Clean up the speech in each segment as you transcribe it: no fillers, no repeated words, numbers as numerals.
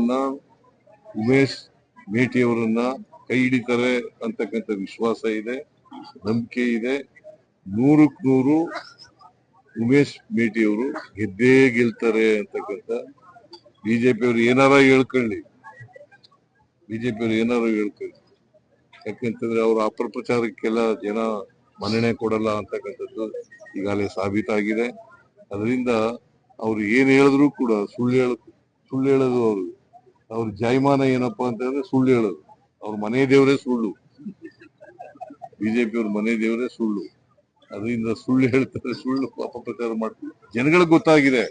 ತೀರ್ಮಾನವನ್ನ ಉಮೇಶ್ ಮೇಟಿಯವರನ್ನ ಕೈ ಹಿಡಿತಾರೆ ಅಂತಕ್ಕಂಥ ವಿಶ್ವಾಸ ಇದೆ, ನಂಬಿಕೆ ಇದೆ. 100ಕ್ಕೆ 100 ಉಮೇಶ್ ಮೇಟಿಯವರು ಗೆದ್ದೇ ಗೆಲ್ತಾರೆ ಅಂತಕ್ಕಂಥ ಬಿಜೆಪಿಯವರು ಏನಾರ ಹೇಳ್ಕೊಳ್ಳಿ, ಯಾಕಂತಂದ್ರೆ ಅವ್ರ ಅಪಪ್ರಚಾರಕ್ಕೆಲ್ಲ ಜನ ಮನ್ನಣೆ ಕೊಡಲ್ಲ ಅಂತಕ್ಕಂಥದ್ದು ಈಗಾಗಲೇ ಸಾಬೀತಾಗಿದೆ. ಅದರಿಂದ ಅವ್ರು ಏನ್ ಹೇಳಿದ್ರು ಕೂಡ ಸುಳ್ಳು ಹೇಳೋದು. ಅವ್ರ ಜಾಯಮಾನ ಏನಪ್ಪಾ ಅಂತಂದ್ರೆ ಸುಳ್ಳು ಹೇಳೋದು. ಅವ್ರ ಮನೆ ದೇವರೇ ಸುಳ್ಳು, ಬಿಜೆಪಿ ಅವ್ರ ಮನೆ ದೇವರೇ ಸುಳ್ಳು. ಅದರಿಂದ ಸುಳ್ಳು ಹೇಳ್ತಾರೆ, ಸುಳ್ಳು ಅಪಪ್ರಚಾರ ಮಾಡ್ತಾರೆ. ಜನಗಳಿಗೆ ಗೊತ್ತಾಗಿದೆ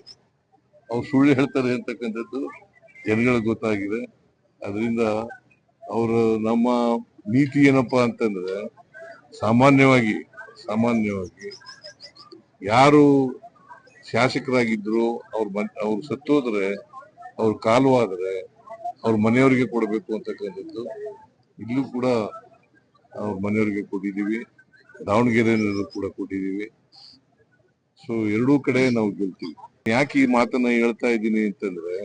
ಅವ್ರು ಸುಳ್ಳು ಹೇಳ್ತಾರೆ ಅಂತಕ್ಕಂಥದ್ದು, ಜನಗಳಿಗೆ ಗೊತ್ತಾಗಿದೆ. ಅದರಿಂದ ಅವರು ನಮ್ಮ ನೀತಿ ಏನಪ್ಪಾ ಅಂತಂದ್ರೆ ಸಾಮಾನ್ಯವಾಗಿ ಯಾರು ಶಾಸಕರಾಗಿದ್ರು ಅವ್ರು ಸತ್ತೋದ್ರೆ, ಅವ್ರ ಕಾಲವಾದ್ರೆ ಅವ್ರ ಮನೆಯವರಿಗೆ ಕೊಡಬೇಕು ಅಂತಕ್ಕಂಥದ್ದು ಇಲ್ಲೂ ಕೂಡ ಅವ್ರ ಮನೆಯವರಿಗೆ ಕೊಟ್ಟಿದ್ದೀವಿ, ದಾವಣಗೆರೆಯಲ್ಲೂ ಕೂಡ ಕೊಟ್ಟಿದ್ದೀವಿ. ಸೊ ಎರಡೂ ಕಡೆ ನಾವು ಗೆಲ್ತೀವಿ. ಯಾಕೆ ಈ ಮಾತನ್ನ ಹೇಳ್ತಾ ಇದ್ದೀನಿ ಅಂತಂದ್ರೆ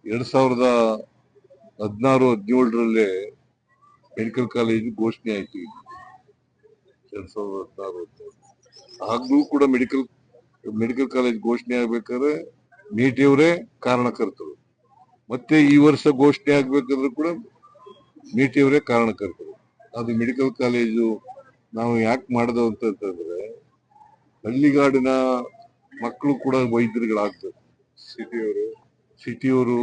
2016-17 ಮೆಡಿಕಲ್ ಕಾಲೇಜ್ ಘೋಷಣೆ ಆಯ್ತು. 2016 ಆಗ್ಲೂ ಕೂಡ ಮೆಡಿಕಲ್ ಕಾಲೇಜ್ ಘೋಷಣೆ ಆಗ್ಬೇಕಾದ್ರೆ ಮೇಟಿಯವರೇ ಕಾರಣಕರ್ತರು. ಮತ್ತೆ ಈ ವರ್ಷ ಘೋಷಣೆ ಆಗ್ಬೇಕಾದ್ರೂ ಕೂಡ ಮೇಟಿಯವರೇ ಕಾರಣಕರ್ತರು. ಅದು ಮೆಡಿಕಲ್ ಕಾಲೇಜು ನಾವು ಯಾಕೆ ಮಾಡ್ದೋ ಅಂತಂದ್ರೆ ಹಳ್ಳಿಗಾಡಿನ ಮಕ್ಕಳು ಕೂಡ ವೈದ್ಯರುಗಳಾಗ್ಬೇಕು. ಸಿಟಿಯವರು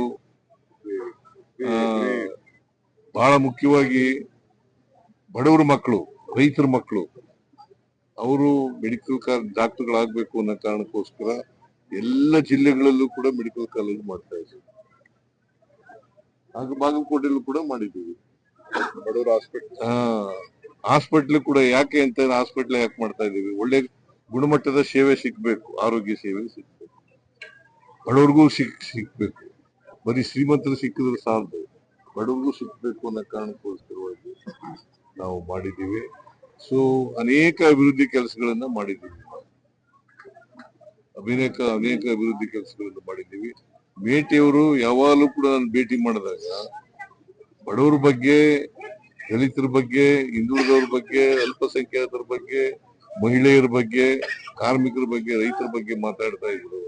ಬಹಳ ಮುಖ್ಯವಾಗಿ ಬಡವರ ಮಕ್ಕಳು, ರೈತರ ಮಕ್ಕಳು, ಅವರು ಮೆಡಿಕಲ್ ಡಾಕ್ಟರ್ಗಳಾಗಬೇಕು ಅನ್ನೋ ಕಾರಣಕ್ಕೋಸ್ಕರ ಎಲ್ಲ ಜಿಲ್ಲೆಗಳಲ್ಲೂ ಕೂಡ ಮೆಡಿಕಲ್ ಕಾಲೇಜ್ ಮಾಡ್ತಾ ಇದ್ದೀವಿ. ಹಾಗೆ ಬಾಗಲಕೋಟೆಯಲ್ಲೂ ಕೂಡ ಮಾಡಿದ್ದೀವಿ. ಬಡವರ ಹಾಸ್ಪಿಟ್ಲ್ ಕೂಡ ಯಾಕೆ ಅಂತ ಹಾಸ್ಪಿಟ್ಲ್ ಯಾಕೆ ಮಾಡ್ತಾ ಇದ್ದೀವಿ? ಒಳ್ಳೆ ಗುಣಮಟ್ಟದ ಸೇವೆ ಸಿಗ್ಬೇಕು, ಆರೋಗ್ಯ ಸೇವೆ ಸಿಗ್ಬೇಕು, ಬಡವ್ರಿಗೂ ಸಿಗ್ಬೇಕು. ಬರೀ ಶ್ರೀಮಂತರು ಸಿಕ್ಕಿದ್ರೆ ಸಾಲದು, ಬಡವ್ರಿಗೂ ಸಿಗ್ಬೇಕು ಅನ್ನೋ ಕಾರಣಕ್ಕೋಸ್ಕರವಾಗಿ ನಾವು ಮಾಡಿದ್ದೀವಿ. ಸೊ ಅನೇಕ ಅಭಿವೃದ್ಧಿ ಕೆಲಸಗಳನ್ನ ಮಾಡಿದ್ದೀವಿ. ಅನೇಕ ಅಭಿವೃದ್ಧಿ ಕೆಲಸಗಳನ್ನು ಮಾಡಿದ್ದೀವಿ. ಮೇಟಿಯವರು ಯಾವಾಗಲೂ ಕೂಡ ನಾನು ಭೇಟಿ ಮಾಡಿದಾಗ ಬಡವರ ಬಗ್ಗೆ, ದಲಿತರ ಬಗ್ಗೆ, ಹಿಂದುಳಿದವ್ರ ಬಗ್ಗೆ, ಅಲ್ಪಸಂಖ್ಯಾತರ ಬಗ್ಗೆ, ಮಹಿಳೆಯರ ಬಗ್ಗೆ, ಕಾರ್ಮಿಕರ ಬಗ್ಗೆ, ರೈತರ ಬಗ್ಗೆ ಮಾತಾಡ್ತಾ ಇದ್ರು,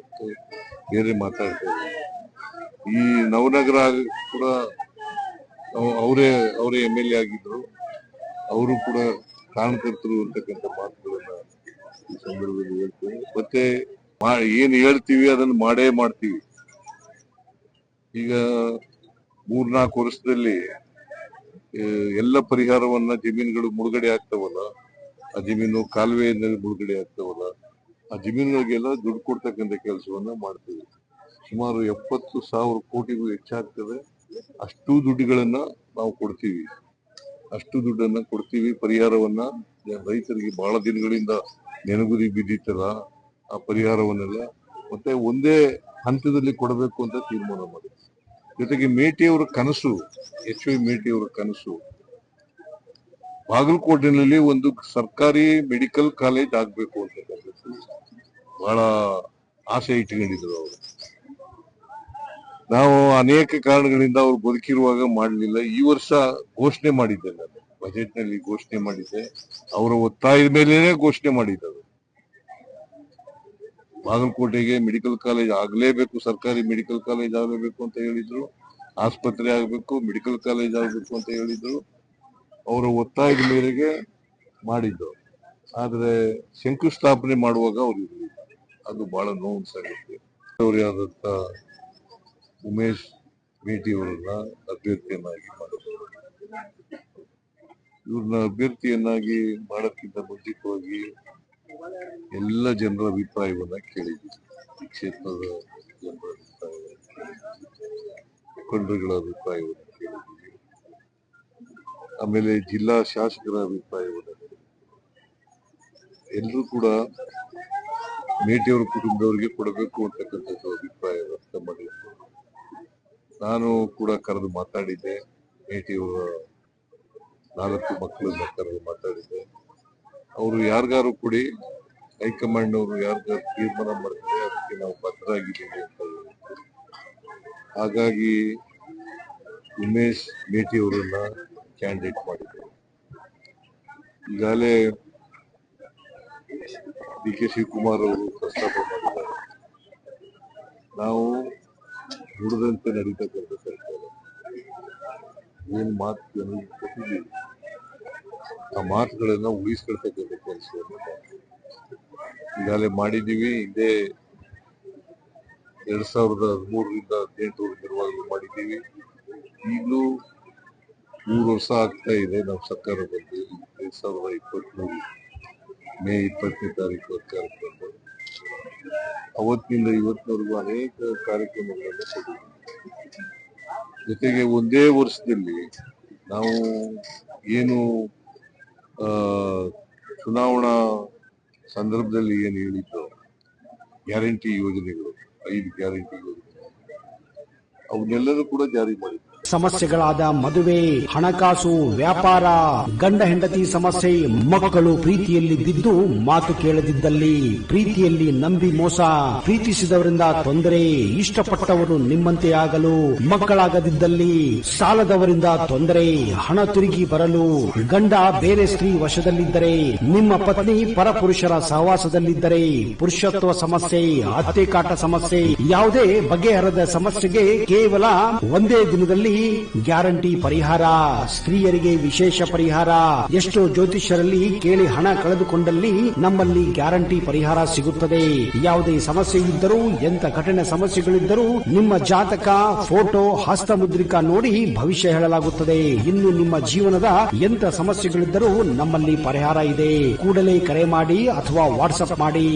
ಬೇರೆ ಮಾತಾಡ್ತಾ ಇದ್ರು. ಈ ನವನಗರ ಕೂಡ ಅವರೇ MLA ಆಗಿದ್ರು, ಅವರು ಕೂಡ ಕಾರಣಕರ್ತರು ಅಂತಕ್ಕಂಥ ಮಾತುಗಳನ್ನ ಈ ಸಂದರ್ಭದಲ್ಲಿ ಹೇಳ್ತೀವಿ. ಮತ್ತೆ ಏನ್ ಹೇಳ್ತೀವಿ ಅದನ್ನ ಮಾಡೇ ಮಾಡ್ತೀವಿ. ಈಗ 3-4 ವರ್ಷದಲ್ಲಿ ಎಲ್ಲ ಪರಿಹಾರವನ್ನ, ಜಮೀನುಗಳು ಮುಳುಗಡೆ ಆಗ್ತಾವಲ್ಲ, ಆ ಜಮೀನು ಕಾಲುವೆಯಲ್ಲಿ ಮುಳುಗಡೆ ಆಗ್ತಾವಲ್ಲ, ಆ ಜಮೀನುಗಳಿಗೆಲ್ಲ ದುಡ್ಡು ಕೊಡ್ತಕ್ಕಂಥ ಕೆಲಸವನ್ನ ಮಾಡ್ತೀವಿ. ಸುಮಾರು 70,000 ಕೋಟಿಗೂ ಹೆಚ್ಚಾಗ್ತದೆ. ಅಷ್ಟು ದುಡ್ಡುಗಳನ್ನ ನಾವು ಕೊಡ್ತೀವಿ, ಪರಿಹಾರವನ್ನ ರೈತರಿಗೆ ಬಹಳ ದಿನಗಳಿಂದ ನೆನಗುದಿ ಬಿದ್ದಿತ್ತಲ್ಲ, ಆ ಪರಿಹಾರವನ್ನೆಲ್ಲ ಮತ್ತೆ ಒಂದೇ ಹಂತದಲ್ಲಿ ಕೊಡಬೇಕು ಅಂತ ತೀರ್ಮಾನ ಮಾಡಿ. ಜೊತೆಗೆ ಮೇಟಿಯವರ ಕನಸು, HY ಮೇಟಿಯವರ ಕನಸು ಬಾಗಲಕೋಟೆನಲ್ಲಿ ಒಂದು ಸರ್ಕಾರಿ ಮೆಡಿಕಲ್ ಕಾಲೇಜ್ ಆಗ್ಬೇಕು ಅಂತಕ್ಕಂಥದ್ದು ಬಹಳ ಆಸೆ ಇಟ್ಕೊಂಡಿದ್ರು ಅವರು. ನಾವು ಅನೇಕ ಕಾರಣಗಳಿಂದ ಅವ್ರು ಬದುಕಿರುವಾಗ ಮಾಡಲಿಲ್ಲ. ಈ ವರ್ಷ ಘೋಷಣೆ ಮಾಡಿದ್ದೆ, ನಾನು ಬಜೆಟ್ ನಲ್ಲಿ ಘೋಷಣೆ ಮಾಡಿದ್ದೆ, ಅವರ ಒತ್ತಾಯದ ಮೇಲೇನೆ ಘೋಷಣೆ ಮಾಡಿದ್ದರು. ಬಾಗಲಕೋಟೆಗೆ ಮೆಡಿಕಲ್ ಕಾಲೇಜ್ ಆಗ್ಲೇಬೇಕು, ಸರ್ಕಾರಿ ಮೆಡಿಕಲ್ ಕಾಲೇಜ್ ಆಗಲೇಬೇಕು ಅಂತ ಹೇಳಿದ್ರು, ಆಸ್ಪತ್ರೆ ಆಗ್ಬೇಕು, ಮೆಡಿಕಲ್ ಕಾಲೇಜ್ ಆಗ್ಬೇಕು ಅಂತ ಹೇಳಿದ್ರು. ಅವರ ಒತ್ತಾಯದ ಮೇರೆಗೆ ಮಾಡಿದ್ದು. ಆದ್ರೆ ಶಂಕುಸ್ಥಾಪನೆ ಮಾಡುವಾಗ ಅವ್ರು ಇರಲಿಲ್ಲ. ಅದು ಬಹಳ ನೋವು ಸಂಗತಿ. ಆದಂತ ಉಮೇಶ್ ಮೇಟಿಯವರನ್ನ ಅಭ್ಯರ್ಥಿಯನ್ನಾಗಿ ಮಾಡಿದ್ರು. ಇವ್ರನ್ನ ಅಭ್ಯರ್ಥಿಯನ್ನಾಗಿ ಮಾಡೋಕ್ಕಿಂತ ಮುಂಚಿತವಾಗಿ ಎಲ್ಲ ಜನರ ಅಭಿಪ್ರಾಯವನ್ನ ಕೇಳಿದ್ವಿ. ಈ ಕ್ಷೇತ್ರದ ಜನರ ಅಭಿಪ್ರಾಯವನ್ನ ಕೇಳಿದ್ವಿ, ಮುಖಂಡರುಗಳ ಅಭಿಪ್ರಾಯವನ್ನ ಕೇಳಿದ್ವಿ, ಆಮೇಲೆ ಜಿಲ್ಲಾ ಶಾಸಕರ ಅಭಿಪ್ರಾಯವನ್ನ ಕೇಳಿದ್ವಿ. ಎಲ್ಲರೂ ಕೂಡ ಮೇಟಿಯವರ ಕುಟುಂಬದವರಿಗೆ ಕೊಡಬೇಕು ಅಂತಕ್ಕಂಥದ್ದು ಅಭಿಪ್ರಾಯ ವ್ಯಕ್ತ ಮಾಡಿದ್ರು. ನಾನು ಕೂಡ ಕರೆದು ಮಾತಾಡಿದ್ದೆ, ಮೇಟಿಯವರ 4 ಮಕ್ಕಳನ್ನ ಕರೆದು ಮಾತಾಡಿದ್ದೆ. ಅವರು ಯಾರಿಗಾರು ಕೊಡಿ, ಹೈಕಮಾಂಡ್ ಅವರು ಯಾರಿಗಾರು ತೀರ್ಮಾನ ಮಾಡ್ತಾರೆ, ಅದಕ್ಕೆ ನಾವು ಬದ್ಧರಾಗಿದ್ದೀವಿ ಅಂತ ಹೇಳಿದ್ರು. ಹಾಗಾಗಿ ಉಮೇಶ್ ಮೇಟಿ ಅವರನ್ನ ಕ್ಯಾಂಡಿಡೇಟ್ ಮಾಡಿದ್ರು. ಈಗಾಗಲೇ ಡಿ ಕೆ ಶಿವಕುಮಾರ್ ಅವರು ಪ್ರಸ್ತಾಪ ಮಾಡಿದ್ದಾರೆ. ನಾವು ನುಡಿದಂತೆ ನಡೀತಕ್ಕಂಥ ಸರ್ಕಾರ, ಏನು ಮಾತು ಜನರಿಗೆ ಕೊಟ್ಟಿದ್ದೀವಿ ಆ ಮಾತುಗಳನ್ನ ಉಳಿಸ್ಕೊಳ್ತಕ್ಕಂಥ ಕೆಲಸವನ್ನು ಈಗಾಗಲೇ ಮಾಡಿದ್ದೀವಿ. ಹಿಂದೆ 2013ರಿಂದ 2018 ಮಾಡಿದ್ದೀವಿ. ಈಗಲೂ 3 ವರ್ಷ ಆಗ್ತಾ ಇದೆ ನಾವು ಸರ್ಕಾರ ಬಂದು. 2023 ಮೇ 20ನೇ ತಾರೀಕು ಸರ್ಕಾರಕ್ಕೆ ಬಂದು ಅವತ್ತಿನಿಂದ ಇವತ್ತಿನವರೆಗೂ ಅನೇಕ ಕಾರ್ಯಕ್ರಮಗಳನ್ನು ಕೊಟ್ಟಿದ್ದೀವಿ. ಜೊತೆಗೆ ಒಂದೇ ವರ್ಷದಲ್ಲಿ ನಾವು ಏನು ಚುನಾವಣಾ ಸಂದರ್ಭದಲ್ಲಿ ಏನು ಹೇಳಿದ್ರು ಗ್ಯಾರಂಟಿ ಯೋಜನೆಗಳು, 5 ಗ್ಯಾರಂಟಿ ಯೋಜನೆ, ಅವನ್ನೆಲ್ಲರೂ ಕೂಡ ಜಾರಿ ಮಾಡಿದ್ರು. ಸಮಸ್ಯೆಗಳಾದ ಮದುವೆ, ಹಣಕಾಸು, ವ್ಯಾಪಾರ, ಗಂಡ ಹೆಂಡತಿ ಸಮಸ್ಯೆ, ಮಕ್ಕಳು ಪ್ರೀತಿಯಲ್ಲಿ ಬಿದ್ದು ಮಾತು ಕೇಳದಿದ್ದಲ್ಲಿ, ಪ್ರೀತಿಯಲ್ಲಿ ನಂಬಿ ಮೋಸ, ಪ್ರೀತಿಸಿದವರಿಂದ ತೊಂದರೆ, ಇಷ್ಟಪಟ್ಟವರು ನಿಮ್ಮಂತೆ ಆಗಲು ಮಕ್ಕಳಾಗದಿದ್ದಲ್ಲಿ, ಸಾಲದವರಿಂದ ತೊಂದರೆ, ಹಣ ತಿರುಗಿ ಬರಲು, ಗಂಡ ಬೇರೆ ಸ್ತ್ರೀ ವಶದಲ್ಲಿದ್ದರೆ, ನಿಮ್ಮ ಪತ್ನಿ ಪರಪುರುಷರ ಸಹವಾಸದಲ್ಲಿದ್ದರೆ, ಪುರುಷತ್ವ ಸಮಸ್ಯೆ, ಅತ್ತೆ ಕಾಟ ಸಮಸ್ಯೆ, ಯಾವುದೇ ಬಗೆಹರದ ಸಮಸ್ಯೆಗೆ ಕೇವಲ ಒಂದೇ ದಿನದಲ್ಲಿ ಗ್ಯಾರಂಟಿ ಪರಿಹಾರ. ಸ್ತ್ರೀಯರಿಗೆ ವಿಶೇಷ ಪರಿಹಾರ. ಎಷ್ಟೋ ಜ್ಯೋತಿಷ್ಯರಲ್ಲಿ ಕೇಳಿ ಹಣ ಕಳೆದುಕೊಂಡಲ್ಲಿ ನಮ್ಮಲ್ಲಿ ಗ್ಯಾರಂಟಿ ಪರಿಹಾರ ಸಿಗುತ್ತದೆ. ಯಾವುದೇ ಸಮಸ್ಯೆ ಇದ್ದರೂ, ಎಂತ ಕಠಿಣ ಸಮಸ್ಯೆಗಳಿದ್ದರೂ ನಿಮ್ಮ ಜಾತಕ, ಫೋಟೋ, ಹಸ್ತಮುದ್ರಿಕಾ ನೋಡಿ ಭವಿಷ್ಯ ಹೇಳಲಾಗುತ್ತದೆ. ಇನ್ನು ನಿಮ್ಮ ಜೀವನದ ಎಂತ ಸಮಸ್ಯೆಗಳಿದ್ದರೂ ನಮ್ಮಲ್ಲಿ ಪರಿಹಾರ ಇದೆ. ಕೂಡಲೇ ಕರೆ ಮಾಡಿ ಅಥವಾ ವಾಟ್ಸ್ಆಪ್ ಮಾಡಿ